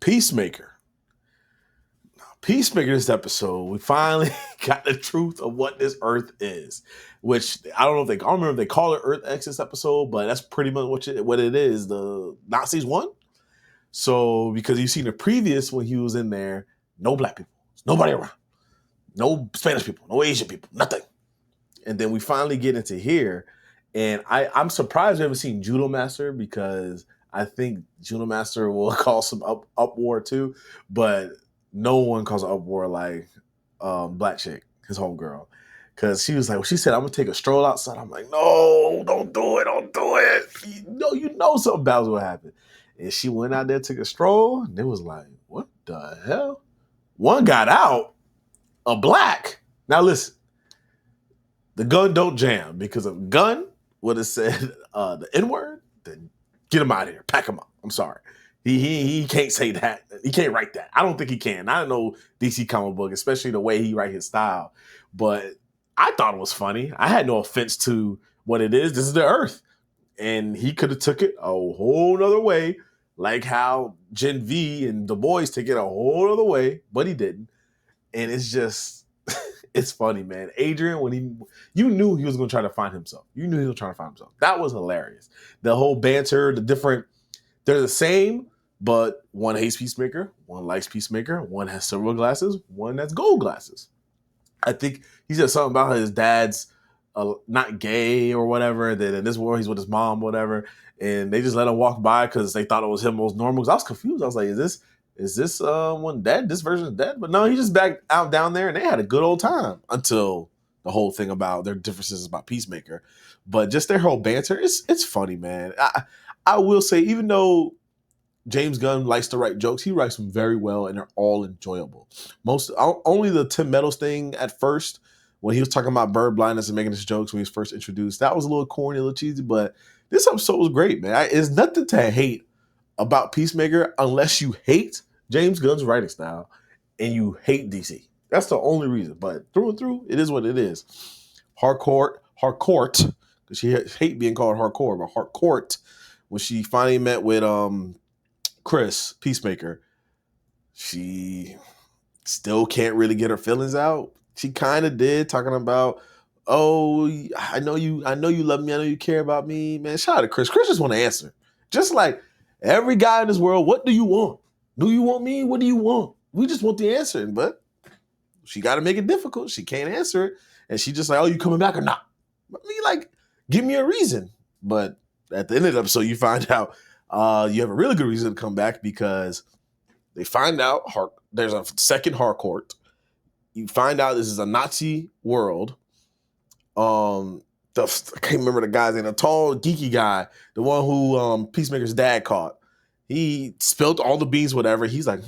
Peacemaker. Peacemaker, this episode, we finally got the truth of what this Earth is. Which I don't remember if they call it Earth X this episode, but that's pretty much what it is. The Nazis won. So because you seen the previous when he was in there, no black people, nobody around, no Spanish people, no Asian people, nothing. And then we finally get into here, and I'm surprised we haven't seen Judo Master because I think Judo Master will cause some uproar too, but no one calls an uproar like Black Chick, his homegirl. Because she was like, well, she said, I'm going to take a stroll outside. I'm like, no, don't do it. You know something bad was going to happen. And she went out there, took a stroll, and it was like, what the hell? One got out, a black. Now listen, the gun don't jam because if gun would have said the N-word, then get him out of here, pack him up. I'm sorry. He can't say that. He can't write that. I don't think he can. I don't know DC comic book, especially the way he write his style. But I thought it was funny. I had no offense to what it is. This is the Earth. And he could have took it a whole nother way, like how Gen V and the boys take it a whole other way, but he didn't. And it's just, it's funny, man. Adrian, you knew he was going to try to find himself. That was hilarious. The whole banter, they're the same, but one hates Peacemaker, one likes Peacemaker, one has silver glasses, one has gold glasses. I think he said something about his dad's not gay or whatever, that in this world he's with his mom, whatever, and they just let him walk by because they thought it was him most normal. Because I was confused. I was like, is this one dead? This version is dead? But no, he just back out down there, and they had a good old time until the whole thing about their differences about Peacemaker. But just their whole banter, it's funny, man. I will say, even though James Gunn likes to write jokes, he writes them very well, and they're all enjoyable. Only the Tim Meadows thing at first, when he was talking about bird blindness and making his jokes when he was first introduced, that was a little corny, a little cheesy, but this episode was great, man. There's nothing to hate about Peacemaker unless you hate James Gunn's writing style and you hate DC. That's the only reason. But through and through, it is what it is. Harcourt, because she hate being called hardcore, but Harcourt, when she finally met with Chris, Peacemaker, she still can't really get her feelings out. She kind of did, talking about, oh, I know you love me, I know you care about me. Man, shout out to Chris. Chris just want to answer. Just like every guy in this world, what do you want? Do you want me? What do you want? We just want the answer. But she got to make it difficult. She can't answer it. And she just like, oh, you coming back or not? I mean, like, give me a reason. But at the end of the episode, you find out you have a really good reason to come back because they find out there's a second Harcourt. You find out this is a Nazi world. I can't remember the guy's name, the tall, geeky guy, the one who Peacemaker's dad caught. He spilled all the beans, whatever. He's like,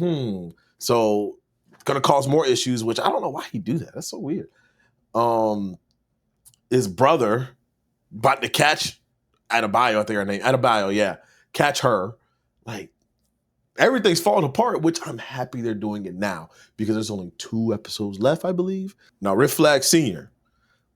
so it's going to cause more issues, which I don't know why he'd do that. That's so weird. His brother about to catch Adebayo, I think her name, Adebayo, yeah. Catch her. Like, everything's falling apart, which I'm happy they're doing it now because there's only 2 episodes left, I believe. Now, Rick Flag Sr.,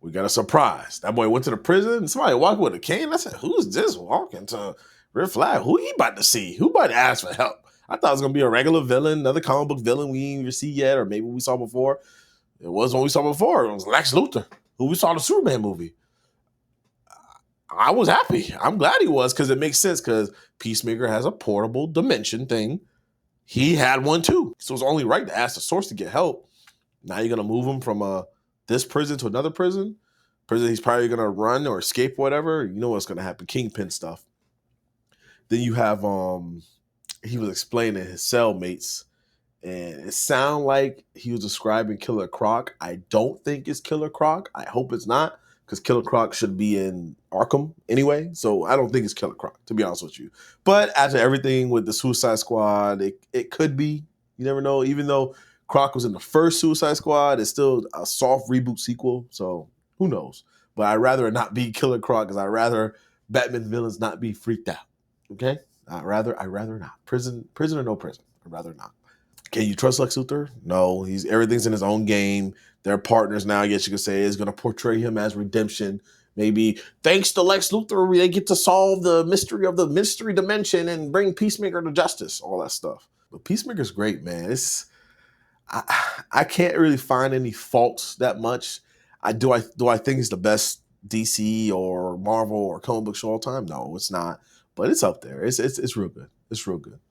we got a surprise. That boy went to the prison and somebody walked with a cane. I said, who's this walking to Rick Flag? Who he about to see? Who about to ask for help? I thought it was going to be a regular villain, another comic book villain we didn't even see yet, or maybe we saw before. It was one we saw before. It was Lex Luthor, who we saw in the Superman movie. I was happy. I'm glad he was because it makes sense because Peacemaker has a portable dimension thing. He had one too. So it's only right to ask the source to get help. Now you're going to move him from this prison to another prison he's probably going to run or escape, whatever. You know what's going to happen. Kingpin stuff. Then you have, he was explaining his cellmates, and it sounded like he was describing Killer Croc. I don't think it's Killer Croc. I hope it's not, because Killer Croc should be in Arkham anyway. So I don't think it's Killer Croc, to be honest with you. But after everything with the Suicide Squad, it could be. You never know. Even though Croc was in the first Suicide Squad, it's still a soft reboot sequel. So who knows? But I'd rather it not be Killer Croc because I'd rather Batman villains not be freaked out. Okay? I'd rather not. Prison or no prison. I'd rather not. Can you trust Lex Luthor? No. Everything's in his own game. They're partners now, I guess you could say. Is going to portray him as redemption. Maybe thanks to Lex Luthor, they get to solve the mystery of the mystery dimension and bring Peacemaker to justice. All that stuff. But Peacemaker's great, man. I can't really find any faults that much. I think it's the best DC or Marvel or comic book show all time? No, it's not. But it's up there. It's real good. It's real good.